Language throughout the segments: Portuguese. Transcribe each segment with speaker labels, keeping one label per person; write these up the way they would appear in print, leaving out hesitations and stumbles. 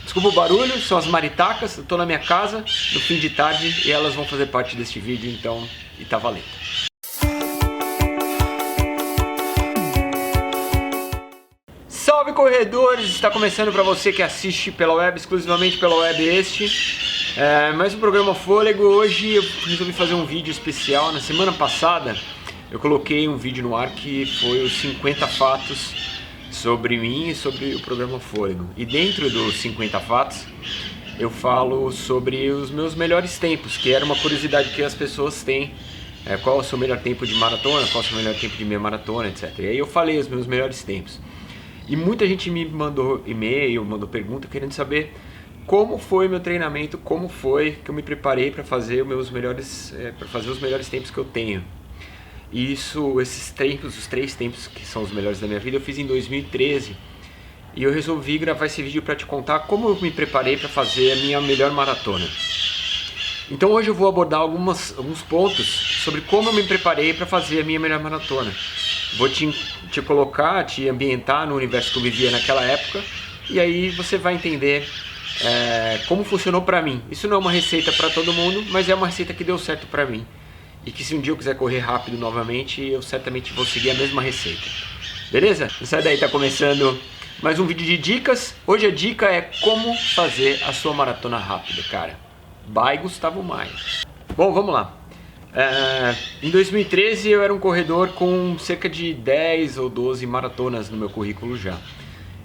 Speaker 1: Desculpa o barulho, são as maritacas, eu tô na minha casa no fim de tarde e elas vão fazer parte deste vídeo, então, e tá valendo. Salve corredores, está começando para você que assiste pela web, exclusivamente pela web mais um programa Fôlego. Hoje eu resolvi fazer um vídeo especial. Na semana passada eu coloquei um vídeo no ar que foi os 50 fatos sobre mim e sobre o programa Fôlego. E dentro dos 50 fatos eu falo sobre os meus melhores tempos, que era uma curiosidade que as pessoas têm. Qual é o seu melhor tempo de maratona, qual é o seu melhor tempo de meia maratona, etc. E aí eu falei os meus melhores tempos. E muita gente me mandou e-mail, mandou pergunta querendo saber como foi meu treinamento, como foi que eu me preparei para fazer os melhores tempos que eu tenho. E esses tempos, os 3 tempos que são os melhores da minha vida, eu fiz em 2013. E eu resolvi gravar esse vídeo para te contar como eu me preparei para fazer a minha melhor maratona. Então hoje eu vou abordar alguns pontos sobre como eu me preparei para fazer a minha melhor maratona. Vou te colocar, te ambientar no universo que eu vivia naquela época, e aí você vai entender como funcionou para mim. Isso não é uma receita para todo mundo, mas é uma receita que deu certo para mim. E que se um dia eu quiser correr rápido novamente, eu certamente vou seguir a mesma receita. Beleza? Não sai daí, tá começando mais um vídeo de dicas. Hoje a dica é como fazer a sua maratona rápida, cara. By Gustavo Maia. Bom, vamos lá. Em 2013 eu era um corredor com cerca de 10 ou 12 maratonas no meu currículo já.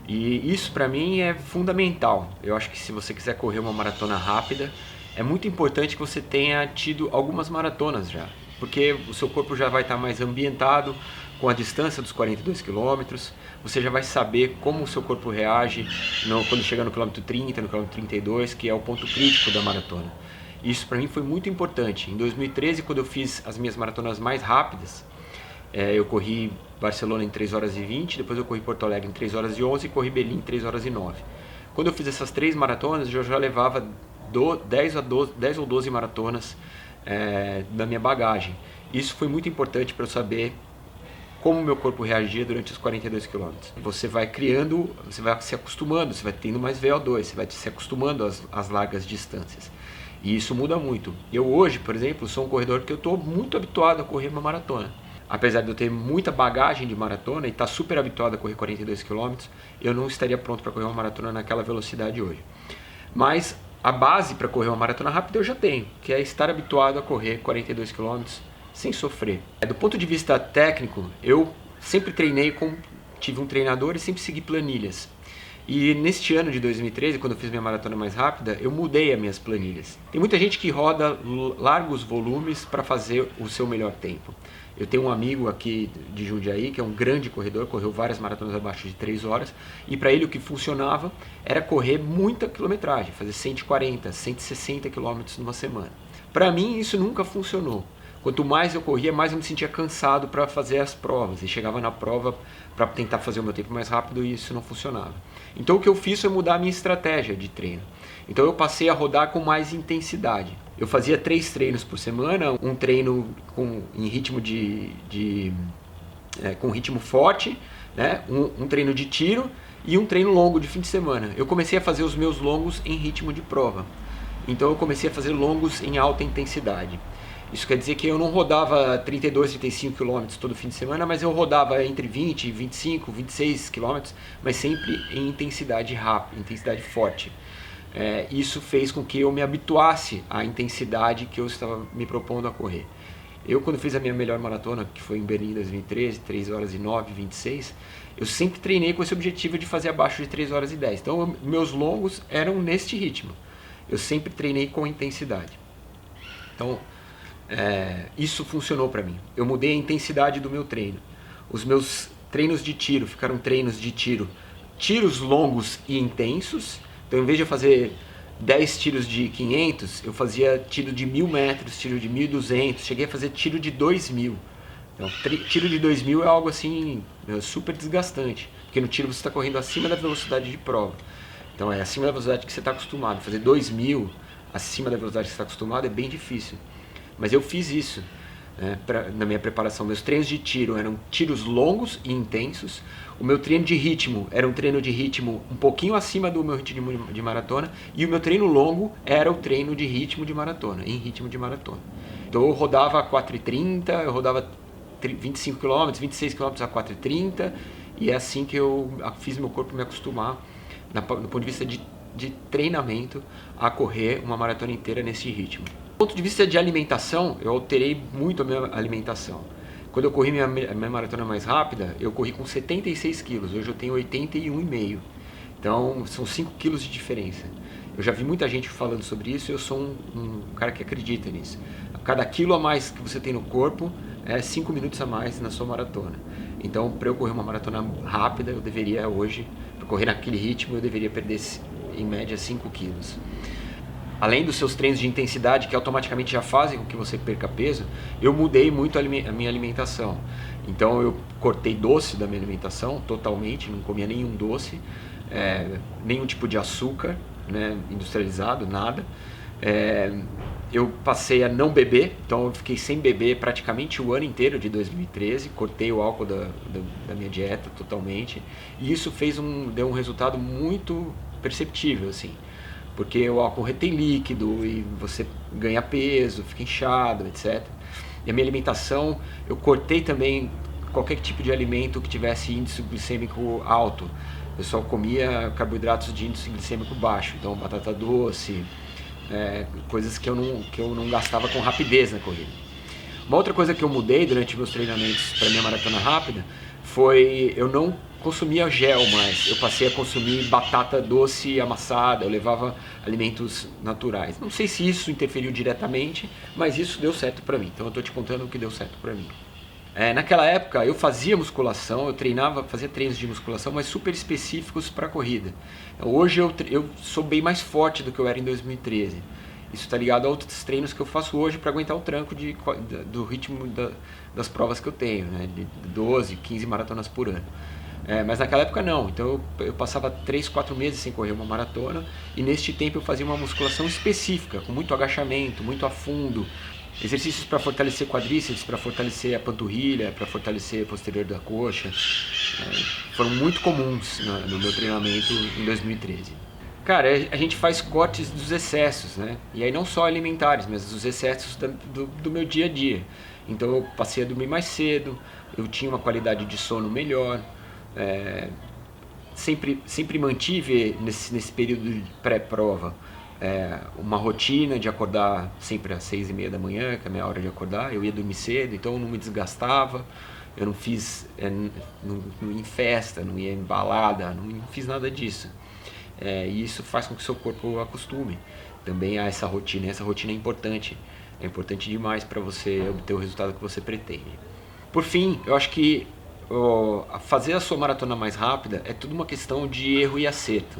Speaker 1: E isso pra mim é fundamental. Eu acho que se você quiser correr uma maratona rápida, é muito importante que você tenha tido algumas maratonas já, porque o seu corpo já vai estar mais ambientado com a distância dos 42 quilômetros, você já vai saber como o seu corpo reage quando chega no quilômetro 30, no quilômetro 32, que é o ponto crítico da maratona. Isso para mim foi muito importante. Em 2013, quando eu fiz as minhas maratonas mais rápidas, eu corri Barcelona em 3 horas e 20, depois eu corri Porto Alegre em 3 horas e 11 e corri Berlim em 3 horas e 9. Quando eu fiz essas 3 maratonas, eu já levava 10 ou 12 maratonas na minha bagagem. Isso foi muito importante para eu saber como o meu corpo reagia durante os 42 km. Você vai criando, você vai se acostumando, você vai tendo mais VO2, você vai se acostumando às largas distâncias. E isso muda muito. Eu hoje, por exemplo, sou um corredor que eu estou muito habituado a correr uma maratona. Apesar de eu ter muita bagagem de maratona e estar super habituado a correr 42 km, eu não estaria pronto para correr uma maratona naquela velocidade hoje. Mas a base para correr uma maratona rápida eu já tenho, que é estar habituado a correr 42 km sem sofrer. Do ponto de vista técnico, eu sempre tive um treinador e sempre segui planilhas. E neste ano de 2013, quando eu fiz minha maratona mais rápida, eu mudei as minhas planilhas. Tem muita gente que roda largos volumes para fazer o seu melhor tempo. Eu tenho um amigo aqui de Jundiaí, que é um grande corredor, correu várias maratonas abaixo de 3 horas, e para ele o que funcionava era correr muita quilometragem, fazer 140, 160 quilômetros numa semana. Para mim isso nunca funcionou. Quanto mais eu corria, mais eu me sentia cansado para fazer as provas, e chegava na prova para tentar fazer o meu tempo mais rápido e isso não funcionava. Então o que eu fiz foi mudar a minha estratégia de treino. Então eu passei a rodar com mais intensidade. Eu fazia 3 treinos por semana, um treino com ritmo forte, né? um treino de tiro e um treino longo de fim de semana. Eu comecei a fazer os meus longos em ritmo de prova. Então eu comecei a fazer longos em alta intensidade. Isso quer dizer que eu não rodava 32, 35 km todo fim de semana, mas eu rodava entre 20, 25, 26 km, mas sempre em intensidade rápida, intensidade forte. Isso fez com que eu me habituasse à intensidade que eu estava me propondo a correr. Eu, quando fiz a minha melhor maratona, que foi em Berlim em 2013, 3 horas e 9, 26, eu sempre treinei com esse objetivo de fazer abaixo de 3 horas e 10. Então, meus longos eram neste ritmo. Eu sempre treinei com intensidade. Então, isso funcionou para mim. Eu mudei a intensidade do meu treino. Os meus treinos de tiro ficaram tiros longos e intensos. Então, em vez de eu fazer 10 tiros de 500, eu fazia tiro de 1000 metros, tiro de 1200, cheguei a fazer tiro de 2000. Então, tiro de 2000 é algo assim super desgastante, porque no tiro você está correndo acima da velocidade de prova. Então é acima da velocidade que você está acostumado. Fazer 2000 acima da velocidade que você está acostumado é bem difícil. Mas eu fiz isso. né, na minha preparação. Meus treinos de tiro eram tiros longos e intensos. O meu treino de ritmo era um treino de ritmo um pouquinho acima do meu ritmo de maratona, e o meu treino longo era o treino de ritmo de maratona, em ritmo de maratona. Então eu rodava a 4h30, eu rodava 25 km, 26 km a 4h30, e é assim que eu fiz meu corpo me acostumar, no ponto de vista de treinamento, a correr uma maratona inteira nesse ritmo. Do ponto de vista de alimentação, eu alterei muito a minha alimentação. Quando eu corri minha maratona mais rápida, eu corri com 76 quilos, hoje eu tenho 81,5. Então são 5 quilos de diferença. Eu já vi muita gente falando sobre isso e eu sou um cara que acredita nisso. Cada quilo a mais que você tem no corpo é 5 minutos a mais na sua maratona. Então, para eu correr uma maratona rápida, eu deveria hoje, para correr naquele ritmo, eu deveria perder em média 5 quilos. Além dos seus treinos de intensidade, que automaticamente já fazem com que você perca peso, eu mudei muito a minha alimentação. Então eu cortei doce da minha alimentação totalmente, não comia nenhum doce, nenhum tipo de açúcar, né, industrializado, nada. Eu passei a não beber, então eu fiquei sem beber praticamente o ano inteiro de 2013, cortei o álcool da minha dieta totalmente, e isso deu um resultado muito perceptível, assim. Porque o álcool retém líquido e você ganha peso, fica inchado, etc. E a minha alimentação, eu cortei também qualquer tipo de alimento que tivesse índice glicêmico alto. Eu só comia carboidratos de índice glicêmico baixo, então batata doce, coisas que eu não gastava com rapidez na corrida. Uma outra coisa que eu mudei durante meus treinamentos para minha maratona rápida foi eu não consumia gel mais, eu passei a consumir batata doce amassada, eu levava alimentos naturais. Não sei se isso interferiu diretamente, mas isso deu certo para mim, então eu estou te contando o que deu certo para mim. Naquela época eu fazia musculação, fazia treinos de musculação, mas super específicos para corrida. Hoje eu sou bem mais forte do que eu era em 2013. Isso está ligado a outros treinos que eu faço hoje para aguentar o tranco do ritmo das provas que eu tenho, né? De 12, 15 maratonas por ano. Mas naquela época não, então eu passava 3, 4 meses sem correr uma maratona, e neste tempo eu fazia uma musculação específica, com muito agachamento, muito a fundo, exercícios para fortalecer quadríceps, para fortalecer a panturrilha, para fortalecer a posterior da coxa. Foram muito comuns no meu treinamento em 2013. Cara, a gente faz cortes dos excessos, né? E aí não só alimentares, mas dos excessos do meu dia a dia. Então eu passei a dormir mais cedo, eu tinha uma qualidade de sono melhor, sempre mantive nesse período de pré-prova uma rotina de acordar sempre às 6h30 da manhã, que é a minha hora de acordar. Eu ia dormir cedo, então eu não me desgastava, eu não fiz não ia em festa, não ia em balada, não fiz nada disso. E isso faz com que o seu corpo acostume também a essa rotina. Essa rotina é importante demais para você obter o resultado que você pretende. Por fim, eu acho que fazer a sua maratona mais rápida é tudo uma questão de erro e acerto.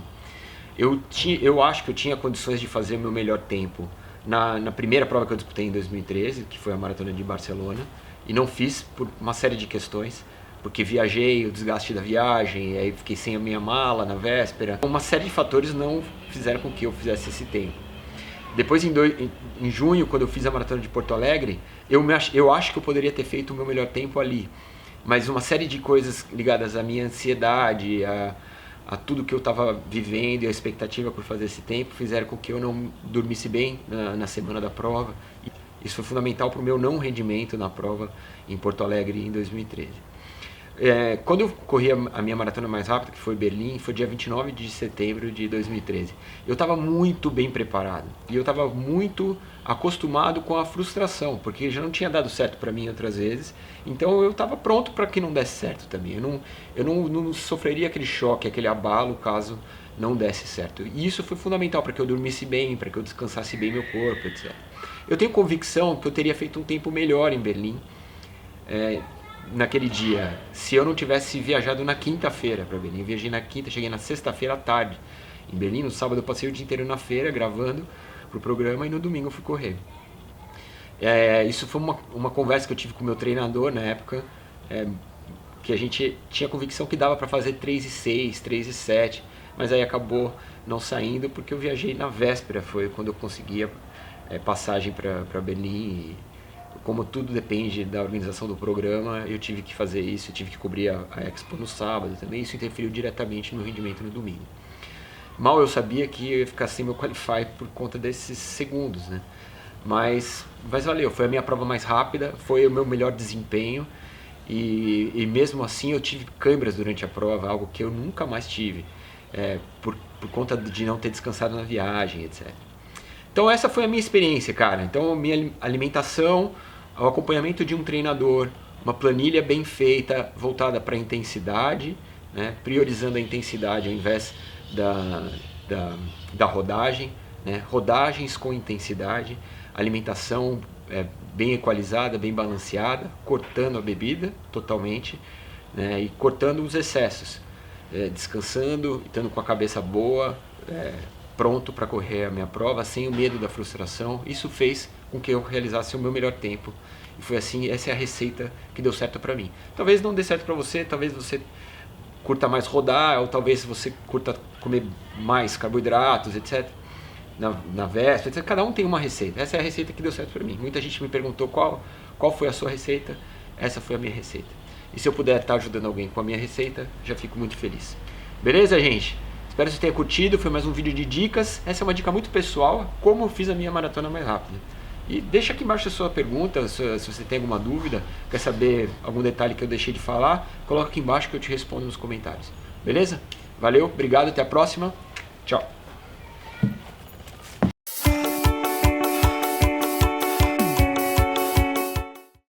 Speaker 1: Eu acho que eu tinha condições de fazer o meu melhor tempo na primeira prova que eu disputei em 2013, que foi a maratona de Barcelona, e não fiz por uma série de questões, porque viajei, o desgaste da viagem, aí fiquei sem a minha mala na véspera. Uma série de fatores não fizeram com que eu fizesse esse tempo. Depois, em junho, quando eu fiz a maratona de Porto Alegre, eu acho que eu poderia ter feito o meu melhor tempo ali. Mas uma série de coisas ligadas à minha ansiedade, a tudo que eu estava vivendo e a expectativa por fazer esse tempo, fizeram com que eu não dormisse bem na semana da prova. Isso foi fundamental para o meu não rendimento na prova em Porto Alegre em 2013. Quando eu corri a minha maratona mais rápida, que foi Berlim, foi dia 29 de setembro de 2013. Eu estava muito bem preparado e eu estava muito acostumado com a frustração, porque já não tinha dado certo para mim outras vezes, então eu estava pronto para que não desse certo também. Eu não sofreria aquele choque, aquele abalo caso não desse certo. E isso foi fundamental para que eu dormisse bem, para que eu descansasse bem meu corpo, etc. Eu tenho convicção que eu teria feito um tempo melhor em Berlim, naquele dia, se eu não tivesse viajado na quinta-feira para Berlim. Eu viajei na quinta, cheguei na sexta-feira à tarde em Berlim. No sábado eu passei o dia inteiro na feira gravando pro programa, e no domingo eu fui correr. Isso foi uma conversa que eu tive com o meu treinador na época, que a gente tinha convicção que dava para fazer 3:06, 3:07, mas aí acabou não saindo porque eu viajei na véspera, foi quando eu conseguia passagem para Berlim, como tudo depende da organização do programa, eu tive que fazer isso, eu tive que cobrir a Expo no sábado também, isso interferiu diretamente no rendimento no domingo. Mal eu sabia que eu ia ficar sem meu Qualify por conta desses segundos, né? Mas valeu, foi a minha prova mais rápida, foi o meu melhor desempenho e mesmo assim eu tive câimbras durante a prova, algo que eu nunca mais tive, por conta de não ter descansado na viagem, etc. Então essa foi a minha experiência, cara. Então minha alimentação, o acompanhamento de um treinador, uma planilha bem feita, voltada para a intensidade, né? Priorizando a intensidade ao invés da rodagem, né? Rodagens com intensidade, alimentação bem equalizada, bem balanceada, cortando a bebida totalmente, né? E cortando os excessos, descansando, estando com a cabeça boa, pronto para correr a minha prova, sem o medo da frustração. Isso fez com que eu realizasse o meu melhor tempo. E foi assim, essa é a receita que deu certo para mim. Talvez não dê certo para você, talvez você curta mais rodar, ou talvez você curta comer mais carboidratos, etc. Na véspera, etc. Cada um tem uma receita. Essa é a receita que deu certo para mim. Muita gente me perguntou qual foi a sua receita. Essa foi a minha receita. E se eu puder estar ajudando alguém com a minha receita, já fico muito feliz. Beleza, gente? Espero que você tenha curtido, foi mais um vídeo de dicas. Essa é uma dica muito pessoal, como eu fiz a minha maratona mais rápida. E deixa aqui embaixo a sua pergunta, se você tem alguma dúvida, quer saber algum detalhe que eu deixei de falar, coloca aqui embaixo que eu te respondo nos comentários. Beleza? Valeu, obrigado, até a próxima. Tchau.